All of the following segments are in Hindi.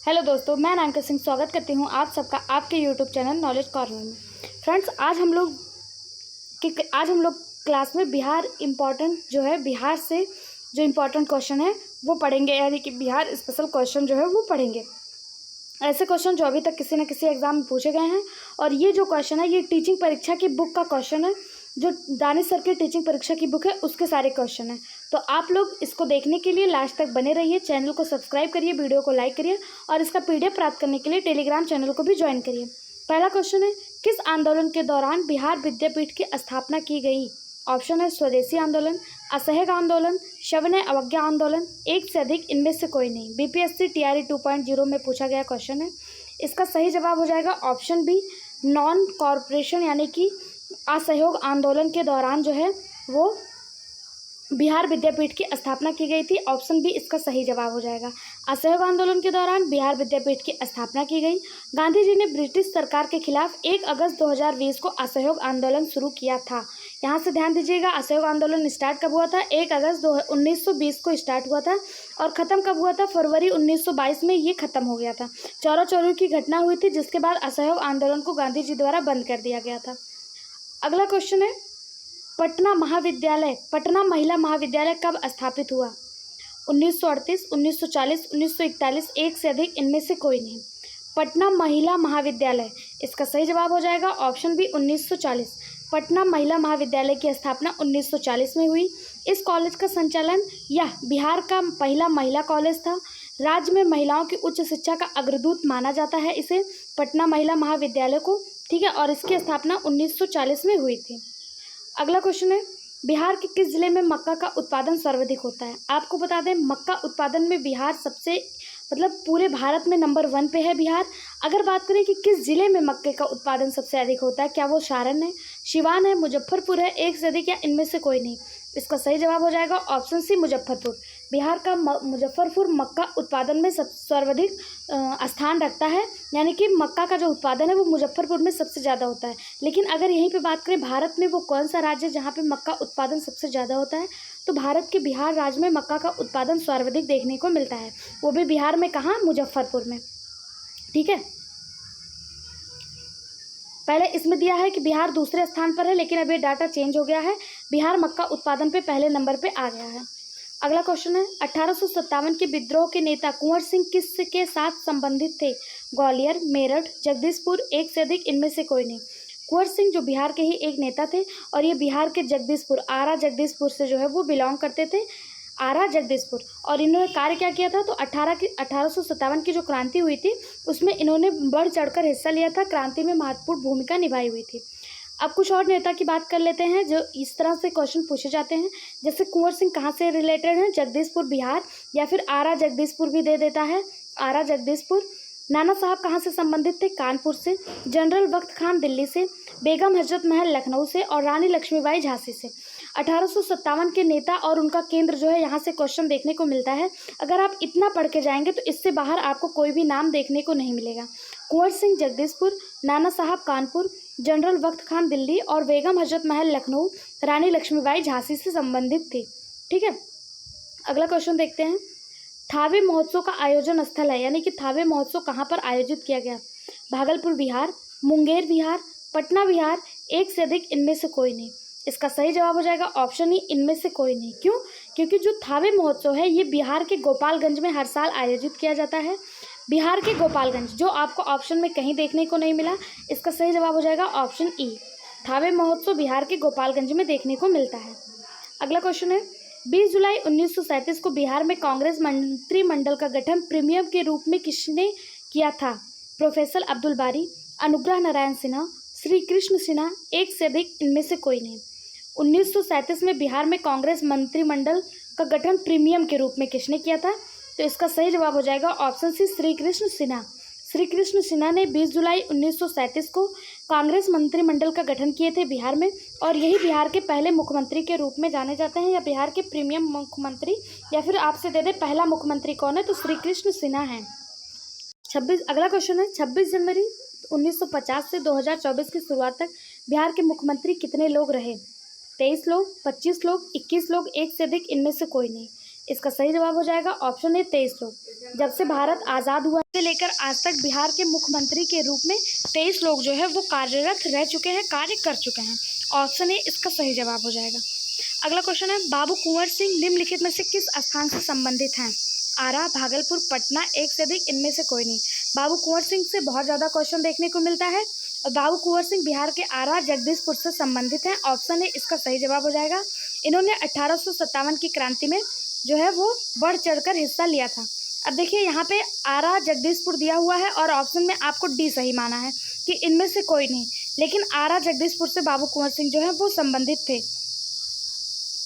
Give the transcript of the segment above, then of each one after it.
हेलो दोस्तों, मैं नानका सिंह स्वागत करती हूँ आप सबका आपके यूट्यूब चैनल नॉलेज कॉर्नर में। फ्रेंड्स, आज हम लोग क्लास में बिहार इम्पॉर्टेंट जो है बिहार से जो इम्पोर्टेंट क्वेश्चन है वो पढ़ेंगे, यानी कि बिहार स्पेशल क्वेश्चन जो है वो पढ़ेंगे। ऐसे क्वेश्चन जो अभी तक किसी न किसी एग्जाम में पूछे गए हैं, और ये जो क्वेश्चन है ये टीचिंग परीक्षा की बुक का क्वेश्चन है। जो दानिश सर की टीचिंग परीक्षा की बुक है उसके सारे क्वेश्चन हैं। तो आप लोग इसको देखने के लिए लास्ट तक बने रहिए, चैनल को सब्सक्राइब करिए, वीडियो को लाइक करिए और इसका पीडीएफ प्राप्त करने के लिए टेलीग्राम चैनल को भी ज्वाइन करिए। पहला क्वेश्चन है, किस आंदोलन के दौरान बिहार विद्यापीठ की स्थापना की गई? ऑप्शन है स्वदेशी आंदोलन, असहयोग आंदोलन, सविनय अवज्ञा आंदोलन, एक से अधिक, इनमें से कोई नहीं। बीपीएससी टीआरई 2.0 में पूछा गया क्वेश्चन है। इसका सही जवाब हो जाएगा ऑप्शन बी, नॉन कॉरपोरेशन, यानी कि असहयोग आंदोलन के दौरान जो है वो बिहार विद्यापीठ की स्थापना की गई थी। ऑप्शन बी इसका सही जवाब हो जाएगा। असहयोग आंदोलन के दौरान बिहार विद्यापीठ की स्थापना की गई। गांधी जी ने ब्रिटिश सरकार के खिलाफ 1 अगस्त 2020 को असहयोग आंदोलन शुरू किया था। यहाँ से ध्यान दीजिएगा, असहयोग आंदोलन स्टार्ट कब हुआ था? 1 अगस्त 1920 को स्टार्ट हुआ था और ख़त्म कब हुआ था? फरवरी 1922 में ये ख़त्म हो गया था। चौरा चौरी की घटना हुई थी, जिसके बाद असहयोग आंदोलन को गांधी जी द्वारा बंद कर दिया गया था। अगला क्वेश्चन है, पटना महिला महाविद्यालय कब स्थापित हुआ? 1938, 1940, 1941, एक से अधिक, इनमें से कोई नहीं। पटना महिला महाविद्यालय, इसका सही जवाब हो जाएगा ऑप्शन बी 1940। पटना महिला महाविद्यालय की स्थापना 1940 में हुई। इस कॉलेज का संचालन, यह बिहार का पहला महिला कॉलेज था। राज्य में महिलाओं की उच्च शिक्षा का अग्रदूत माना जाता है इसे, पटना महिला महाविद्यालय को, ठीक है। और इसकी स्थापना 1940 में हुई थी। अगला क्वेश्चन है, बिहार के किस जिले में मक्का का उत्पादन सर्वाधिक होता है? आपको बता दें, मक्का उत्पादन में बिहार सबसे पूरे भारत में नंबर 1 पे है बिहार। अगर बात करें कि किस जिले में मक्के का उत्पादन सबसे अधिक होता है, क्या वो सारण है, सिवान है, मुजफ्फरपुर है, एक से अधिक, या इनमें से कोई नहीं? इसका सही जवाब हो जाएगा ऑप्शन सी, मुजफ्फरपुर। बिहार का मुजफ्फरपुर मक्का उत्पादन में सर्वाधिक स्थान रखता है, यानी कि मक्का का जो उत्पादन है वो मुजफ्फरपुर में सबसे ज़्यादा होता है। लेकिन अगर यहीं पे बात करें भारत में वो कौन सा राज्य है जहाँ पे मक्का उत्पादन सबसे ज़्यादा होता है, तो भारत के बिहार राज्य में मक्का का उत्पादन सर्वाधिक देखने को मिलता है। वो भी बिहार में कहाँ? मुजफ्फरपुर में, ठीक है। पहले इसमें दिया है कि बिहार दूसरे स्थान पर है, लेकिन अब ये डाटा चेंज हो गया है, बिहार मक्का उत्पादन पे पहले नंबर पे आ गया है। अगला क्वेश्चन है, 1857 के विद्रोह के नेता कुंवर सिंह किस के साथ संबंधित थे? ग्वालियर, मेरठ, जगदीशपुर, एक से अधिक, इनमें से कोई नहीं। कुंवर सिंह जो बिहार के ही एक नेता थे और ये बिहार के जगदीशपुर, आरा जगदीशपुर से जो है वो बिलोंग करते थे, आरा जगदीशपुर। और इन्होंने कार्य क्या किया था? तो 1857 की जो क्रांति हुई थी उसमें इन्होंने बढ़ चढ़कर हिस्सा लिया था, क्रांति में महत्वपूर्ण भूमिका निभाई हुई थी। अब कुछ और नेता की बात कर लेते हैं जो इस तरह से क्वेश्चन पूछे जाते हैं, जैसे कुंवर सिंह कहाँ से रिलेटेड हैं? जगदीशपुर बिहार, या फिर आरा जगदीशपुर भी दे देता है, आरा जगदीशपुर। नाना साहब कहाँ से संबंधित थे? कानपुर से। जनरल वक्त खान दिल्ली से, बेगम हजरत महल लखनऊ से, और रानी लक्ष्मीबाई झांसी से। 1857 के नेता और उनका केंद्र जो है यहाँ से क्वेश्चन देखने को मिलता है। अगर आप इतना पढ़ के जाएंगे तो इससे बाहर आपको कोई भी नाम देखने को नहीं मिलेगा। कुंवर सिंह जगदीशपुर, नाना साहब कानपुर, जनरल वक्त खान दिल्ली और बेगम हजरत महल लखनऊ, रानी लक्ष्मीबाई झांसी से संबंधित थे, ठीक है। अगला क्वेश्चन देखते हैं, थावे महोत्सव का आयोजन स्थल है, यानी कि थावे महोत्सव कहाँ पर आयोजित किया गया? भागलपुर बिहार, मुंगेर बिहार, पटना बिहार, एक से अधिक, इनमें से कोई नहीं। इसका सही जवाब हो जाएगा ऑप्शन ई, इनमें से कोई नहीं। क्यों? क्योंकि जो थावे महोत्सव है ये बिहार के गोपालगंज में हर साल आयोजित किया जाता है। बिहार के गोपालगंज, जो आपको ऑप्शन में कहीं देखने को नहीं मिला, इसका सही जवाब हो जाएगा ऑप्शन ई, थावे महोत्सव बिहार के गोपालगंज में देखने को मिलता है। अगला क्वेश्चन है, 20 जुलाई 1937 को बिहार में कांग्रेस मंत्रिमंडल का गठन प्रीमियम के रूप में किसने किया था? प्रोफेसर अब्दुल बारी, अनुग्रह नारायण सिन्हा, श्री कृष्ण सिन्हा, एक से अधिक, इनमें से कोई नहीं। 1937 में बिहार में कांग्रेस मंत्रिमंडल का गठन प्रीमियम के रूप में किसने किया था? तो इसका सही जवाब हो जाएगा ऑप्शन सी, श्री कृष्ण सिन्हा। श्री कृष्ण सिन्हा ने 20 जुलाई 1937 को कांग्रेस मंत्रिमंडल का गठन किए थे बिहार में, और यही बिहार के पहले मुख्यमंत्री के रूप में जाने जाते हैं, या बिहार के प्रीमियम मुख्यमंत्री, या फिर आपसे दे दे पहला मुख्यमंत्री कौन है, तो श्री कृष्ण सिन्हा हैं। अगला क्वेश्चन है, 26 जनवरी 1950 से 2024 की शुरुआत तक बिहार के मुख्यमंत्री कितने लोग रहे? 23 लोग, 25 लोग, 21 लोग, एक से अधिक, इनमें से कोई नहीं। इसका सही जवाब हो जाएगा ऑप्शन ए 23 लोग। जब से भारत आज़ाद हुआ से लेकर आज तक बिहार के मुख्यमंत्री के रूप में 23 लोग जो है वो कार्यरत रह चुके हैं, कार्य कर चुके हैं। ऑप्शन ए इसका सही जवाब हो जाएगा। अगला क्वेश्चन है, बाबू कुंवर सिंह निम्नलिखित में से किस स्थान से संबंधित हैं? आरा, भागलपुर, पटना, एक से अधिक इनमें से कोई नहीं। बाबू कुंवर सिंह से बहुत ज़्यादा क्वेश्चन देखने को मिलता है और बाबू कुंवर सिंह बिहार के आरा जगदीशपुर से संबंधित हैं। ऑप्शन ए इसका सही जवाब हो जाएगा। इन्होंने 1857 की क्रांति में जो है वो बढ़ चढ़कर हिस्सा लिया था। अब देखिए यहाँ पे आरा जगदीशपुर दिया हुआ है और ऑप्शन में आपको डी सही माना है कि इनमें से कोई नहीं, लेकिन आरा जगदीशपुर से बाबू कुंवर सिंह जो है वो संबंधित थे।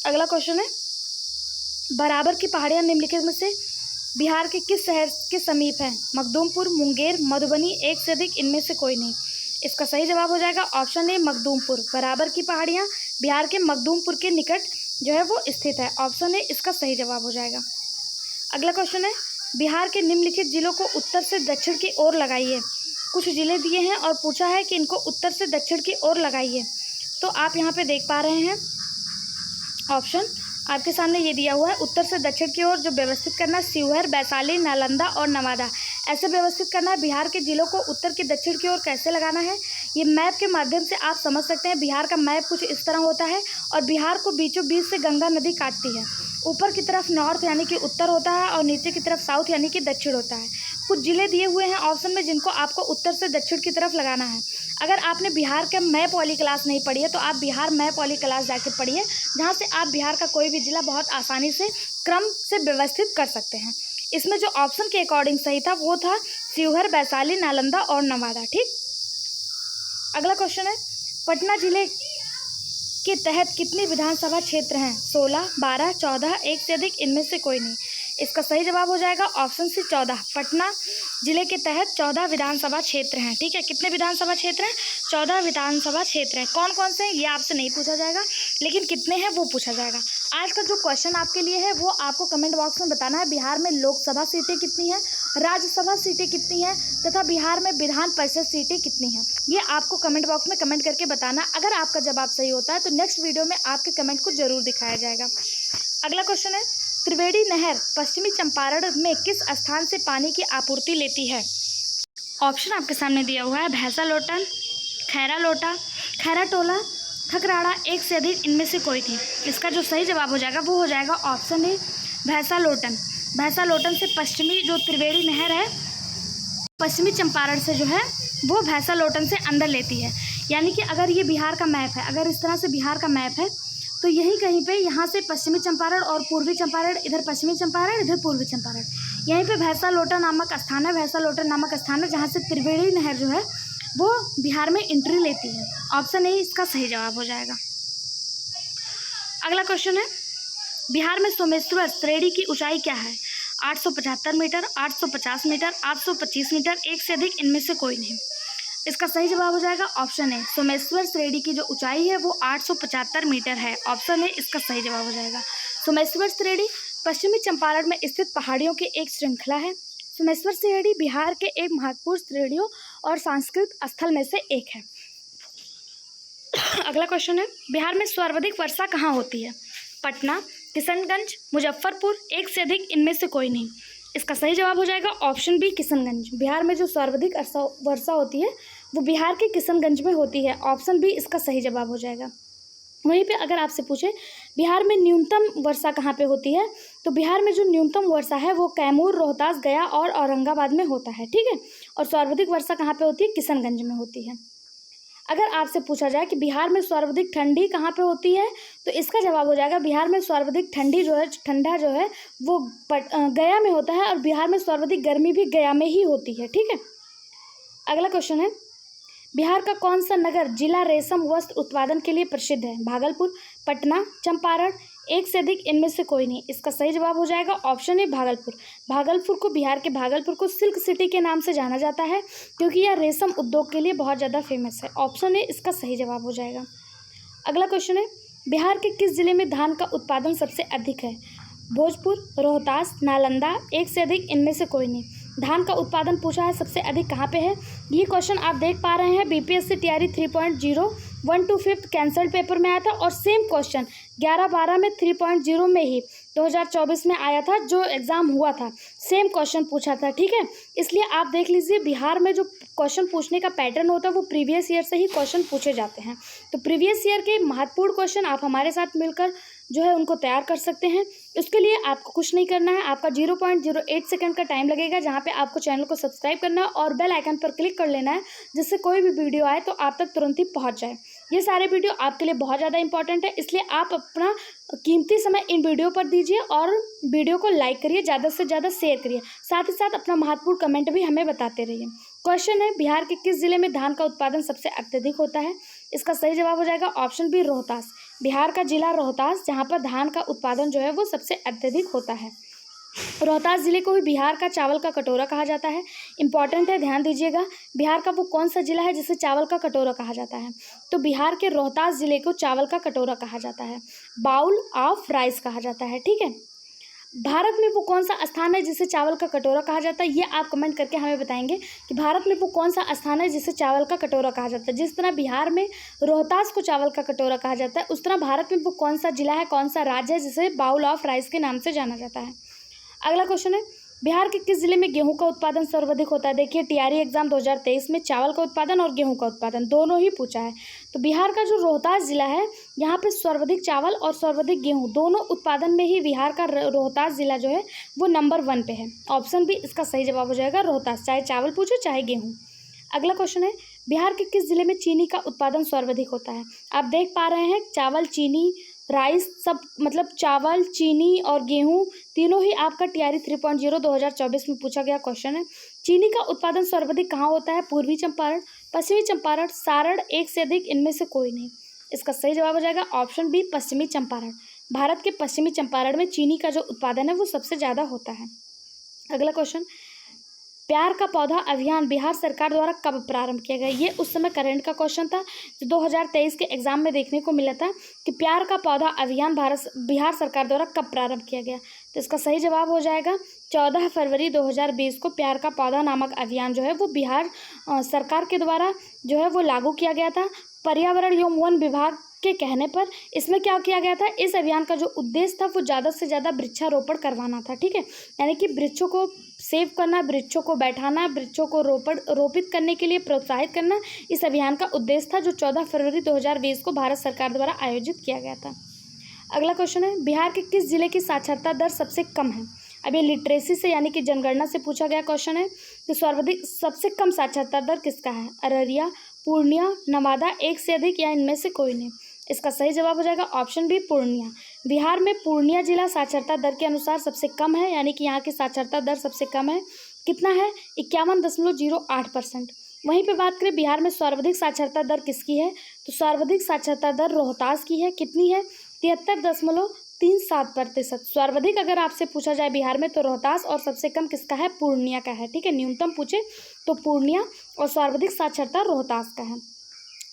अगला क्वेश्चन है, बराबर की पहाड़ियाँ निम्नलिखित में से बिहार के किस शहर के समीप हैं? मखदूमपुर, मुंगेर, मधुबनी, एक से अधिक इनमें से कोई नहीं। इसका सही जवाब हो जाएगा ऑप्शन ए मखदूमपुर। बराबर की पहाड़ियाँ बिहार के मखदूमपुर के निकट जो है वो स्थित है। ऑप्शन ए इसका सही जवाब हो जाएगा। अगला क्वेश्चन है, बिहार के निम्नलिखित जिलों को उत्तर से दक्षिण की ओर लगाइए। कुछ जिले दिए हैं और पूछा है कि इनको उत्तर से दक्षिण की ओर लगाइए। तो आप यहाँ पे देख पा रहे हैं ऑप्शन आपके सामने ये दिया हुआ है, उत्तर से दक्षिण की ओर जो व्यवस्थित करना, शिवहर, वैशाली, नालंदा और नवादा, ऐसे व्यवस्थित करना है। बिहार के जिलों को उत्तर की दक्षिण की ओर कैसे लगाना है, ये मैप के माध्यम से आप समझ सकते हैं। बिहार का मैप कुछ इस तरह होता है और बिहार को बीचों बीच से गंगा नदी काटती है। ऊपर की तरफ नॉर्थ यानी कि उत्तर होता है और नीचे की तरफ साउथ यानी कि दक्षिण होता है। कुछ जिले दिए हुए हैं ऑप्शन में जिनको आपको उत्तर से दक्षिण की तरफ लगाना है। अगर आपने बिहार का मैप वाली क्लास नहीं पढ़ी है तो आप बिहार मैप वाली क्लास जाकर पढ़िए, जहाँ से आप बिहार का कोई भी जिला बहुत आसानी से क्रम से व्यवस्थित कर सकते हैं। इसमें जो ऑप्शन के अकॉर्डिंग सही था वो था शिवहर, वैशाली, नालंदा और नवादा। ठीक, अगला क्वेश्चन है, पटना जिले के तहत कितने विधानसभा क्षेत्र हैं? 16, 12, 14, एक से अधिक इनमें से कोई नहीं। इसका सही जवाब हो जाएगा ऑप्शन सी 14। पटना जिले के तहत 14 विधानसभा क्षेत्र हैं। ठीक है, कितने विधानसभा क्षेत्र हैं? 14 विधानसभा क्षेत्र हैं। कौन कौन से हैं ये आपसे नहीं पूछा जाएगा, लेकिन कितने हैं वो पूछा जाएगा। आज का जो क्वेश्चन आपके लिए है वो आपको कमेंट बॉक्स में बताना है। बिहार में लोकसभा सीटें कितनी हैं, राज्यसभा सीटें कितनी हैं तथा बिहार में विधान परिषद सीटें कितनी हैं, ये आपको कमेंट बॉक्स में कमेंट करके बताना। अगर आपका जवाब सही होता है तो नेक्स्ट वीडियो में आपके कमेंट को जरूर दिखाया जाएगा। अगला क्वेश्चन है, त्रिवेणी नहर पश्चिमी चंपारण में किस स्थान से पानी की आपूर्ति लेती है? ऑप्शन आपके सामने दिया हुआ है, भैंसा लोटन, खैरा लोटा, खैरा टोला, खकराड़ा, एक से अधिक इनमें से कोई नहीं। इसका जो सही जवाब हो जाएगा वो हो जाएगा ऑप्शन ए भैंसा लोटन। भैंसा लोटन से पश्चिमी जो त्रिवेणी नहर है पश्चिमी चंपारण से जो है वो भैंसा लोटन से अंदर लेती है। यानी कि अगर ये बिहार का मैप है, अगर इस तरह से बिहार का मैप है तो यही कहीं पे यहाँ से पश्चिमी चंपारण और पूर्वी चंपारण, इधर पश्चिमी चंपारण, इधर पूर्वी चंपारण, यहीं पे भैंसा लोटा नामक स्थान है। भैंसा लोटा नामक स्थान है जहाँ से त्रिवेणी नहर जो है वो बिहार में एंट्री लेती है। ऑप्शन ए इसका सही जवाब हो जाएगा। अगला क्वेश्चन है, बिहार में सोमेश्वर श्रेणी की ऊंचाई क्या है? 875 मीटर, 850 मीटर, 825 मीटर, एक से अधिक इनमें से कोई नहीं। इसका सही जवाब हो जाएगा ऑप्शन ए सोमेश्वर श्रेणी की जो ऊंचाई है वो 875 मीटर है। ऑप्शन ए इसका सही जवाब हो जाएगा। सोमेश्वर श्रेणी पश्चिमी चंपारण में स्थित पहाड़ियों की एक श्रृंखला है। सोमेश्वर श्रेणी बिहार के एक महत्वपूर्ण श्रेणियों और सांस्कृतिक स्थल में से एक है। अगला क्वेश्चन है, बिहार में सर्वाधिक वर्षा कहाँ होती है? पटना, किशनगंज, मुजफ्फरपुर, एक से अधिक इनमें से कोई नहीं। इसका सही जवाब हो जाएगा ऑप्शन बी किशनगंज। बिहार में जो सर्वाधिक वर्षा होती है वो बिहार के किशनगंज में होती है। ऑप्शन बी इसका सही जवाब हो जाएगा। वहीं पे अगर आपसे पूछे बिहार में न्यूनतम वर्षा कहाँ पे होती है, तो बिहार में जो न्यूनतम वर्षा है वो कैमूर, रोहतास, गया और औरंगाबाद में होता है। ठीक है, और सर्वाधिक वर्षा कहाँ पे होती है? किशनगंज में होती है। अगर आपसे पूछा जाए कि बिहार में सर्वाधिक ठंडी कहाँ पे होती है, तो इसका जवाब हो जाएगा बिहार में सर्वाधिक ठंडी जो है, ठंडा जो है वो गया में होता है और बिहार में सर्वाधिक गर्मी भी गया में ही होती है। ठीक है, अगला क्वेश्चन है, बिहार का कौन सा नगर जिला रेशम वस्त्र उत्पादन के लिए प्रसिद्ध है? भागलपुर, पटना, चंपारण, एक से अधिक इनमें से कोई नहीं। इसका सही जवाब हो जाएगा ऑप्शन ए भागलपुर। भागलपुर को, बिहार के भागलपुर को सिल्क सिटी के नाम से जाना जाता है क्योंकि यह रेशम उद्योग के लिए बहुत ज़्यादा फेमस है। ऑप्शन ए इसका सही जवाब हो जाएगा। अगला क्वेश्चन है, बिहार के किस जिले में धान का उत्पादन सबसे अधिक है? भोजपुर, रोहतास, नालंदा, एक से अधिक इनमें से कोई नहीं। धान का उत्पादन पूछा है सबसे अधिक कहाँ पे है? ये क्वेश्चन आप देख पा रहे हैं बीपीएससी तैयारी 3.0 1 to 5 कैंसल्ड पेपर में आया था और सेम क्वेश्चन 11-12 में 3.0 में ही 2024 में आया था, जो एग्ज़ाम हुआ था, सेम क्वेश्चन पूछा था, ठीक है। इसलिए आप देख लीजिए बिहार में जो क्वेश्चन पूछने का पैटर्न होता है वो प्रीवियस ईयर से ही क्वेश्चन पूछे जाते हैं। तो प्रीवियस ईयर के महत्वपूर्ण क्वेश्चन आप हमारे साथ मिलकर जो है उनको तैयार कर सकते हैं। इसके लिए आपको कुछ नहीं करना है, आपका 0.08 सेकंड का टाइम लगेगा, जहाँ पे आपको चैनल को सब्सक्राइब करना है और बेल आइकन पर क्लिक कर लेना है, जिससे कोई भी वीडियो आए तो आप तक तुरंत ही पहुँच जाए। ये सारे वीडियो आपके लिए बहुत ज़्यादा इंपॉर्टेंट है, इसलिए आप अपना कीमती समय इन वीडियो पर दीजिए और वीडियो को लाइक करिए, ज़्यादा से ज़्यादा शेयर करिए, साथ ही साथ अपना महत्वपूर्ण कमेंट भी हमें बताते रहिए। क्वेश्चन है, बिहार के किस जिले में धान का उत्पादन सबसे अत्यधिक होता है? इसका सही जवाब हो जाएगा ऑप्शन बी, रोहतास। बिहार का जिला रोहतास, जहाँ पर धान का उत्पादन जो है वो सबसे अत्यधिक होता है। रोहतास जिले को भी बिहार का चावल का कटोरा कहा जाता है। इंपॉर्टेंट है, ध्यान दीजिएगा। बिहार का वो कौन सा जिला है जिसे चावल का कटोरा कहा जाता है? तो बिहार के रोहतास जिले को चावल का कटोरा कहा जाता है, बाउल ऑफ राइस कहा जाता है, ठीक है। भारत में वो कौन सा स्थान है जिसे चावल का कटोरा कहा जाता है? ये आप कमेंट करके हमें बताएंगे कि भारत में वो कौन सा स्थान है जिसे चावल का कटोरा कहा जाता है। जिस तरह बिहार में रोहतास को चावल का कटोरा कहा जाता है, उस तरह भारत में वो कौन सा जिला है, कौन सा राज्य है जिसे बाउल ऑफ राइस के नाम से जाना जाता है। अगला क्वेश्चन है, बिहार के किस जिले में गेहूं का उत्पादन सर्वाधिक होता है? देखिए, टीआरई एग्जाम 2023 में चावल का उत्पादन और गेहूं का उत्पादन दोनों ही पूछा है। तो बिहार का जो रोहतास जिला है, यहाँ पे सर्वाधिक चावल और सर्वाधिक गेहूं दोनों उत्पादन में ही बिहार का रोहतास जिला जो है वो नंबर 1 पे है। ऑप्शन बी इसका सही जवाब हो जाएगा, रोहतास, चाहे चावल पूछे चाहे गेहूँ। अगला क्वेश्चन है, बिहार के किस जिले में चीनी का उत्पादन सर्वाधिक होता है? आप देख पा रहे हैं चावल, चीनी, राइस, सब मतलब चावल, चीनी और गेहूं तीनों ही आपका टीआरई 3.0 2024 में पूछा गया क्वेश्चन है। चीनी का उत्पादन सर्वाधिक कहाँ होता है? पूर्वी चंपारण, पश्चिमी चंपारण, सारण, एक से अधिक इनमें से कोई नहीं। इसका सही जवाब हो जाएगा ऑप्शन बी, पश्चिमी चंपारण। भारत के पश्चिमी चंपारण में चीनी का जो उत्पादन है वो सबसे ज़्यादा होता है। अगला क्वेश्चन, प्यार का पौधा अभियान बिहार सरकार द्वारा कब प्रारंभ किया गया? ये उस समय करंट का क्वेश्चन था, जो 2023 के एग्जाम में देखने को मिला था कि प्यार का पौधा अभियान बिहार सरकार द्वारा कब प्रारंभ किया गया। तो इसका सही जवाब हो जाएगा 14 फरवरी 2020 को प्यार का पौधा नामक अभियान जो है वो बिहार सरकार के द्वारा जो है वो लागू किया गया था, पर्यावरण एवं वन विभाग के कहने पर। इसमें क्या किया गया था, इस अभियान का जो उद्देश्य था वो ज़्यादा से ज़्यादा वृक्षारोपण करवाना था, ठीक है। यानी कि वृक्षों को सेव करना, वृक्षों को बैठाना, वृक्षों को रोपित करने के लिए प्रोत्साहित करना, इस अभियान का उद्देश्य था, जो 14 फरवरी 2020 को भारत सरकार द्वारा आयोजित किया गया था। अगला क्वेश्चन है, बिहार के किस जिले की साक्षरता दर सबसे कम है? अब ये लिटरेसी से यानी कि जनगणना से पूछा गया क्वेश्चन है कि सर्वाधिक सबसे कम साक्षरता दर किसका है? अररिया, पूर्णिया, नवादा, एक से अधिक या इनमें से कोई नहीं। इसका सही जवाब हो जाएगा ऑप्शन बी, पूर्णिया। बिहार में पूर्णिया जिला साक्षरता दर के अनुसार सबसे कम है, यानी कि यहाँ की साक्षरता दर सबसे कम है। कितना है? 51.08%। वहीं पे बात करें बिहार में सर्वाधिक साक्षरता दर किसकी है, तो सर्वाधिक साक्षरता दर रोहतास की है। कितनी है? 73.37%। सर्वाधिक अगर आपसे पूछा जाए बिहार में तो रोहतास, और सबसे कम किसका है? पूर्णिया का है, ठीक है। न्यूनतम पूछे तो पूर्णिया, और सर्वाधिक साक्षरता रोहतास का है।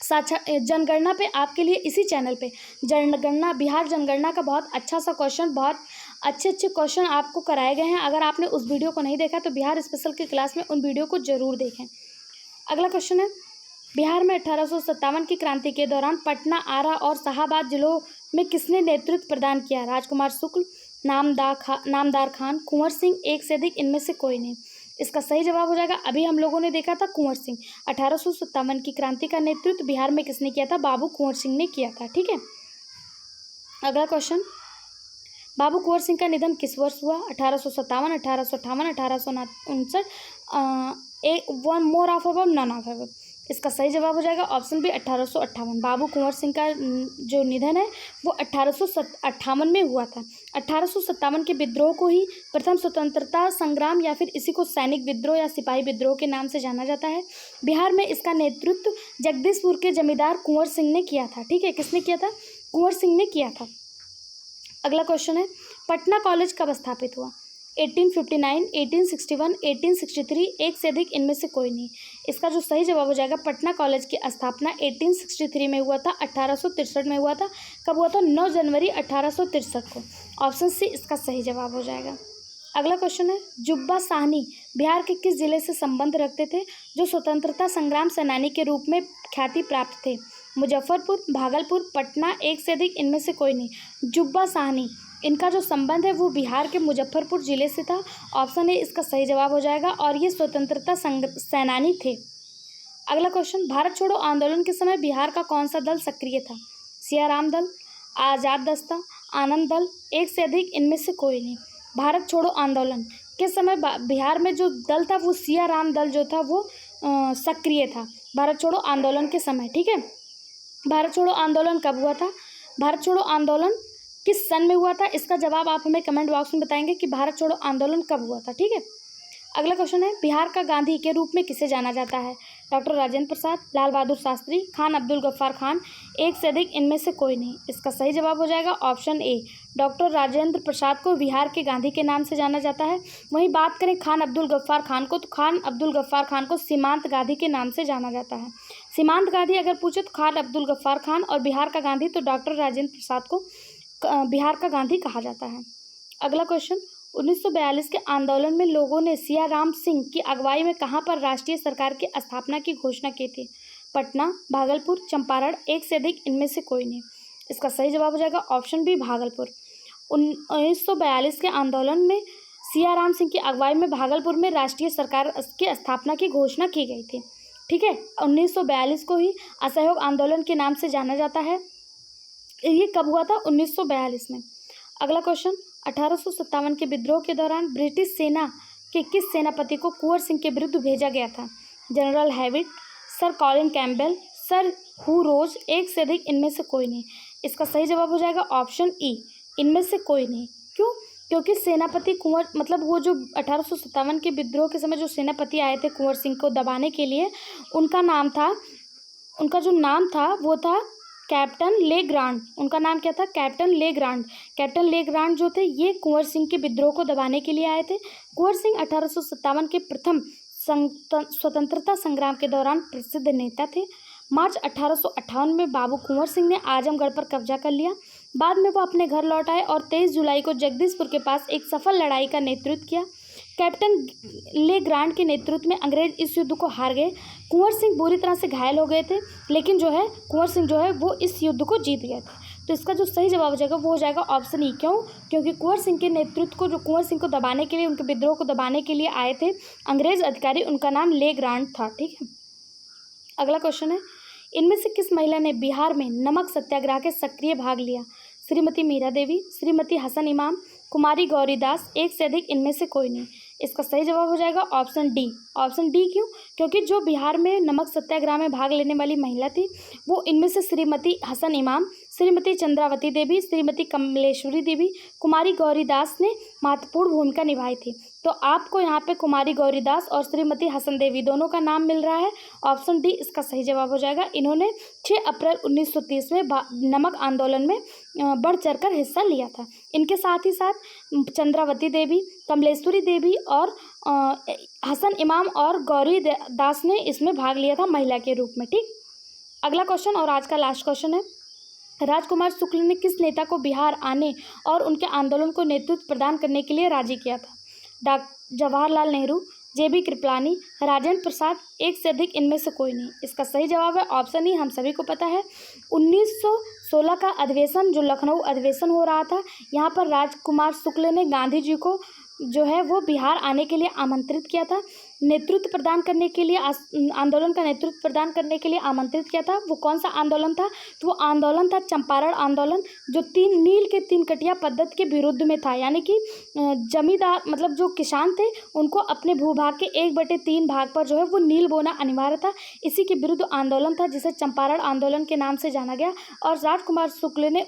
जनगणना पे आपके लिए इसी चैनल पे जनगणना, बिहार जनगणना का बहुत अच्छा सा क्वेश्चन, बहुत अच्छे क्वेश्चन आपको कराए गए हैं। अगर आपने उस वीडियो को नहीं देखा तो बिहार स्पेशल की क्लास में उन वीडियो को जरूर देखें। अगला क्वेश्चन है, बिहार में 1857 की क्रांति के दौरान पटना, आरा और शाहाबाद जिलों में किसने नेतृत्व प्रदान किया? राजकुमार शुक्ल, नामदार खान, कुंवर सिंह, एक से अधिक इनमें से कोई नहीं। इसका सही जवाब हो जाएगा, अभी हम लोगों ने देखा था कुंवर सिंह। 1857 की क्रांति का नेतृत्व बिहार में किसने किया था? बाबू कुंवर सिंह ने किया था, ठीक है। अगला क्वेश्चन, बाबू कुंवर सिंह का निधन किस वर्ष हुआ? 1857, 1858, 1859, one more of above, none of above. इसका सही जवाब हो जाएगा ऑप्शन बी, 1858। बाबू कुंवर सिंह का जो निधन है वो 1858 में हुआ था। 1857 के विद्रोह को ही प्रथम स्वतंत्रता संग्राम या फिर इसी को सैनिक विद्रोह या सिपाही विद्रोह के नाम से जाना जाता है। बिहार में इसका नेतृत्व जगदीशपुर के जमींदार कुंवर सिंह ने किया था, ठीक है। किसने किया था? कुंवर सिंह ने किया था। अगला क्वेश्चन है, पटना कॉलेज कब स्थापित हुआ? 1859, 1861, 1863, एक से अधिक इनमें से कोई नहीं। इसका जो सही जवाब हो जाएगा, पटना कॉलेज की स्थापना 1863 में हुआ था, 1863 में हुआ था। कब हुआ था? 9 जनवरी 1863 को। ऑप्शन सी इसका सही जवाब हो जाएगा। अगला क्वेश्चन है, जुब्बा साहनी बिहार के किस जिले से संबंध रखते थे जो स्वतंत्रता संग्राम सेनानी के रूप में ख्याति प्राप्त थे? मुजफ्फरपुर, भागलपुर, पटना, एक से अधिक इनमें से कोई नहीं। जुब्बा साहनी इनका जो संबंध है वो बिहार के मुजफ्फरपुर ज़िले से था। ऑप्शन ए इसका सही जवाब हो जाएगा, और ये स्वतंत्रता सेनानी थे। अगला क्वेश्चन, भारत छोड़ो आंदोलन के समय बिहार का कौन सा दल सक्रिय था? सियाराम दल, आज़ाद दस्ता, आनंद दल, एक से अधिक, इनमें से कोई नहीं। भारत छोड़ो आंदोलन के समय बिहार में जो दल था वो सियाराम दल जो था वो सक्रिय था भारत छोड़ो आंदोलन के समय। ठीक है, भारत छोड़ो आंदोलन कब हुआ था? भारत छोड़ो आंदोलन किस सन में हुआ था? इसका जवाब आप हमें कमेंट बॉक्स में बताएंगे कि भारत छोड़ो आंदोलन कब हुआ था। ठीक है, अगला क्वेश्चन है, बिहार का गांधी के रूप में किसे जाना जाता है? डॉक्टर राजेंद्र प्रसाद, लाल बहादुर शास्त्री, खान अब्दुल गफ्फार खान, एक से अधिक, इनमें से कोई नहीं। इसका सही जवाब हो जाएगा option A, doctor Rajendra Prasad को बिहार के गांधी के नाम से जाना जाता है। वहीं बात करें खान अब्दुल गफ्फार खान को, तो खान अब्दुल गफ्फार खान को सीमांत गांधी के नाम से जाना जाता है। सीमांत गांधी अगर पूछे तो खान अब्दुल गफ्फार खान, और बिहार का गांधी तो डॉक्टर राजेंद्र प्रसाद को बिहार का गांधी कहा जाता है। अगला क्वेश्चन, 1942 के आंदोलन में लोगों ने सियाराम सिंह की अगुवाई में कहां पर राष्ट्रीय सरकार की स्थापना की घोषणा की थी? पटना, भागलपुर, चंपारण, एक से अधिक, इनमें से कोई नहीं। इसका सही जवाब हो जाएगा ऑप्शन बी, भागलपुर। 1942 के आंदोलन में सियाराम सिंह की अगुवाई में भागलपुर में राष्ट्रीय सरकार की स्थापना की घोषणा की गई थी। ठीक है, 1942 को ही असहयोग आंदोलन के नाम से जाना जाता है। ये कब हुआ था? 1942 में। अगला क्वेश्चन, 1857 के विद्रोह के दौरान ब्रिटिश सेना के किस सेनापति को कुंवर सिंह के विरुद्ध भेजा गया था? General Hewitt, sir Colin Campbell, sir Hugh Rose, एक से अधिक, इनमें से कोई नहीं। इसका सही जवाब हो जाएगा ऑप्शन ई, इनमें से कोई नहीं। क्यों? क्योंकि सेनापति कुंवर मतलब वो जो 1857 के विद्रोह के समय जो सेनापति आए थे कुंवर सिंह को दबाने के लिए, उनका जो नाम था वो था कैप्टन लेग्रांड। उनका नाम क्या था? कैप्टन लेग्रांड। कैप्टन लेग्रांड जो थे ये कुंवर सिंह के विद्रोह को दबाने के लिए आए थे। कुंवर सिंह 1857 के प्रथम स्वतंत्रता संग्राम के दौरान प्रसिद्ध नेता थे। मार्च 1858 में बाबू कुंवर सिंह ने आजमगढ़ पर कब्जा कर लिया। बाद में वो अपने घर लौट आए और 23 जुलाई को जगदीशपुर के पास एक सफल लड़ाई का नेतृत्व किया। कैप्टन लेग्रांड के नेतृत्व में अंग्रेज इस युद्ध को हार गए। कुंवर सिंह बुरी तरह से घायल हो गए थे, लेकिन कुंवर सिंह वो इस युद्ध को जीत गए थे। तो इसका जो सही जवाब हो जाएगा वो हो जाएगा ऑप्शन ई। क्यों? क्योंकि कुंवर सिंह के नेतृत्व को, जो कुंवर सिंह को दबाने के लिए, उनके विद्रोह को दबाने के लिए आए थे अंग्रेज अधिकारी, उनका नाम लेग्रांड था। ठीक है, अगला क्वेश्चन है, इनमें से किस महिला ने बिहार में नमक सत्याग्रह के सक्रिय भाग लिया? श्रीमती मीरा देवी, श्रीमती हसन इमाम, कुमारी गौरीदास, एक से अधिक, इनमें से कोई नहीं। इसका सही जवाब हो जाएगा ऑप्शन डी। ऑप्शन डी क्यों? क्योंकि जो बिहार में नमक सत्याग्रह में भाग लेने वाली महिला थी वो इनमें से श्रीमती हसन इमाम, श्रीमती चंद्रावती देवी, श्रीमती कमलेश्वरी देवी, कुमारी गौरीदास ने महत्वपूर्ण भूमिका निभाई थी। तो आपको यहाँ पे कुमारी गौरीदास और श्रीमती हसन देवी दोनों का नाम मिल रहा है। ऑप्शन डी इसका सही जवाब हो जाएगा। इन्होंने 6 अप्रैल 1930 में नमक आंदोलन में बढ़ चढ़कर हिस्सा लिया था। इनके साथ ही साथ चंद्रावती देवी, कमलेश्वरी देवी और हसन इमाम और गौरी दास ने इसमें भाग लिया था महिला के रूप में। ठीक, अगला क्वेश्चन और आज का लास्ट क्वेश्चन है, राजकुमार शुक्ल ने किस नेता को बिहार आने और उनके आंदोलन को नेतृत्व प्रदान करने के लिए राजी किया था? जवाहरलाल नेहरू, जेबी कृपलानी, राजेंद्र प्रसाद, एक से अधिक, इनमें से कोई नहीं। इसका सही जवाब है ऑप्शन ई। हम सभी को पता है 1916 का अधिवेशन, जो लखनऊ अधिवेशन हो रहा था, यहाँ पर राजकुमार शुक्ल ने गांधी जी को वो बिहार आने के लिए आमंत्रित किया था, नेतृत्व प्रदान करने के लिए, आंदोलन का नेतृत्व प्रदान करने के लिए आमंत्रित किया था। वो कौन सा आंदोलन था? तो वो आंदोलन था चंपारण आंदोलन, जो नील के 3 कटिया पद्धति के विरुद्ध में था। यानी कि जमींदार मतलब जो किसान थे उनको अपने भूभाग के 1/3 भाग पर वो नील बोना अनिवार्य था। इसी के विरुद्ध आंदोलन था जिसे चंपारण आंदोलन के नाम से जाना गया। और राजकुमार शुक्ल ने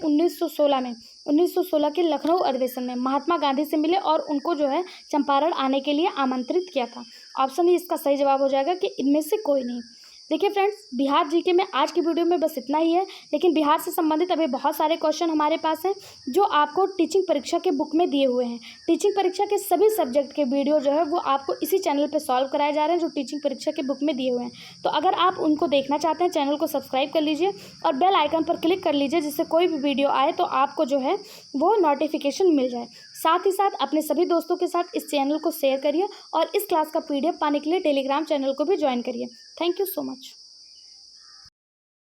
1916 के लखनऊ अधिवेशन में महात्मा गांधी से मिले और उनको चंपारण आने के लिए आमंत्रित किया था। ऑप्शन ई इसका सही जवाब हो जाएगा कि इनमें से कोई नहीं। देखिए फ्रेंड्स, बिहार जीके में आज की वीडियो में बस इतना ही है, लेकिन बिहार से संबंधित अभी बहुत सारे क्वेश्चन हमारे पास हैं जो आपको टीचिंग परीक्षा के बुक में दिए हुए हैं। टीचिंग परीक्षा के सभी सब्जेक्ट के वीडियो वो आपको इसी चैनल पे सॉल्व कराए जा रहे हैं, जो टीचिंग परीक्षा के बुक में दिए हुए हैं। तो अगर आप उनको देखना चाहते हैं, चैनल को सब्सक्राइब कर लीजिए और बेल आइकन पर क्लिक कर लीजिए, जिससे कोई भी वीडियो आए तो आपको वो नोटिफिकेशन मिल जाए। साथ ही साथ अपने सभी दोस्तों के साथ इस चैनल को शेयर करिए और इस क्लास का PDF पाने के लिए टेलीग्राम चैनल को भी ज्वाइन करिए। Thank you so much.